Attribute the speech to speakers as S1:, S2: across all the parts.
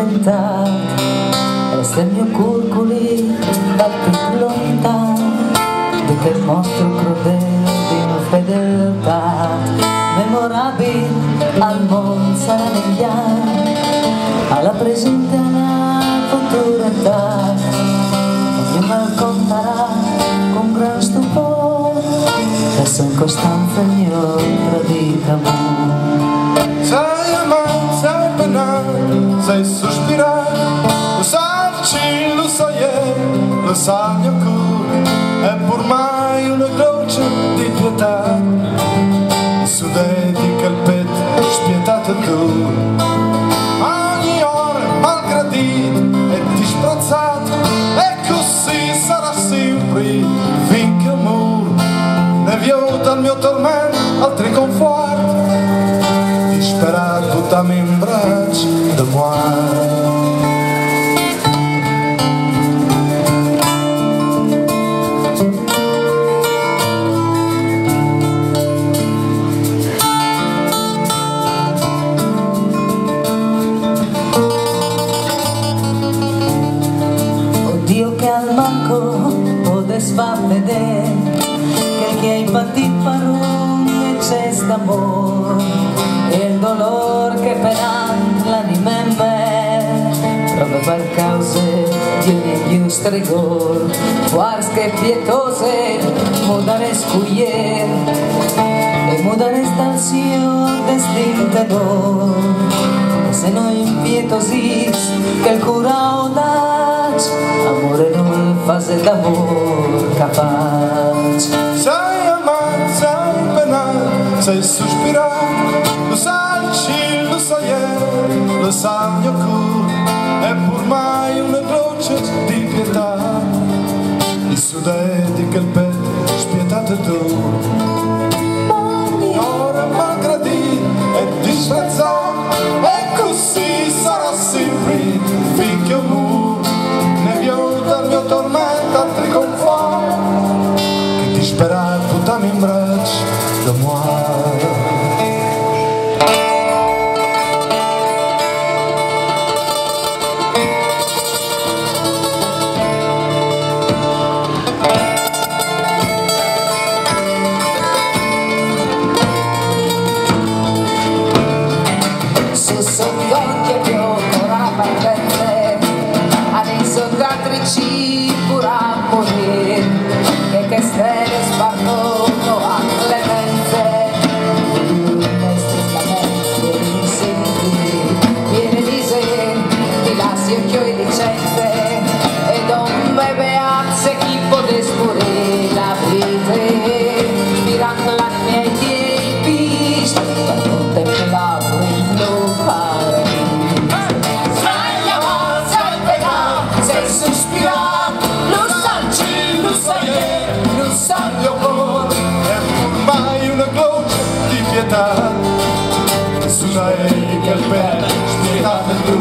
S1: voluntat, resta il mio curculi dal più lontano di quel mostro crudele di una fedeltà memorabile al Monza Negliano, alla presente e alla futura età. Ognuno racconterà con gran stupore verso in costanza il mio tradito amore.
S2: Sai amare, sai penare, sai sospirare, lo sai vicino, lo sai lo sai il mio cuore, è pur mai una croce di pietà, su dedica il petto spietato tu, ogni ora malgradito e disprezzato, e così sarà sempre finché un muro ne viota il mio tormento, altri conforti, disperato dammi in braccio de moi.
S1: Dio che al manco podes far vedere che hai patito per un eccesso d'amor e il dolor che penant l'anima in me proprio per cause di un ingiusto rigor, guarda che pietose mudare scuglier e mudare dal suo destino tenor, e se non impietosis che il cura audace amore non fase d'amor capace.
S2: Sai amare, sai penare, sai sospirare, lo sai vicino, lo sai lo sai il mio cuore, è pur mai una croce di pietà, il suo dedica il petto spietato tu, ora malgradito e disprezzato, e così sarà sempre finché un muro ne viota il mio tormento, altri conforti, che disperato dammi in braccio de moi.
S1: Ci pura morir e che stelle spargono a clemenze le stesse senti viene di sé ti lasci occhio e licenze e non bebeazze chi potes pure la vita mirando la miei tiepis per contemplare il locale. Sai amare, sai penare, sai sospirare, lo sai, lo sai mio cuore,
S2: È ormai una croce di pietà, sulla che il petto spietato tu,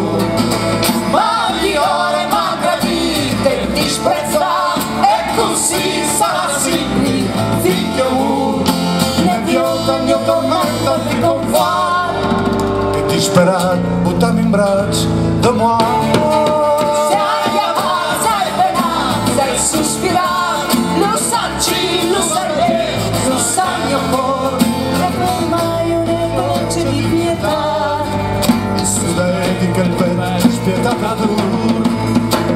S1: ma di ore malgradite e disprezzate, e così sarà sempre
S2: finché un muro ne viota il mio tormento di conforto, che disperato buttami in braccio de moi.
S1: sai amare, sai penare, sai sospirare, lo sai, lo sai mio cuore, e per mai una voce di pietà,
S2: Su dedica il petto spietato tu,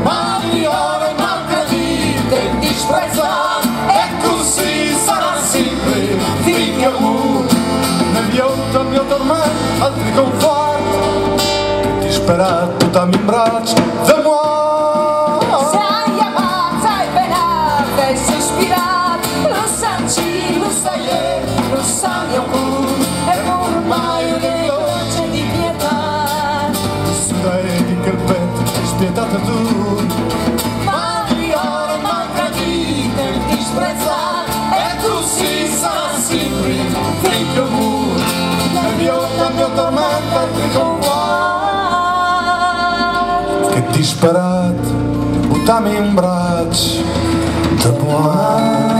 S1: ma di ore malgradite e disprezzate,
S2: e così sarà sempre finché un muro ne viota il mio tormento, altri conforti, che disperato dammi in braccio de moi.
S1: sai amare, sai penare, sai sospirare, lo sai mio cuore, e ormai una voce di pietà,
S2: Su dedica il petto spietato tu,
S1: ma di ore malgradite e disprezzate,
S2: e così sarà sempre finché un muro ne viota il mio tormento, altri conforti, che disperato buttami in braccio de moi.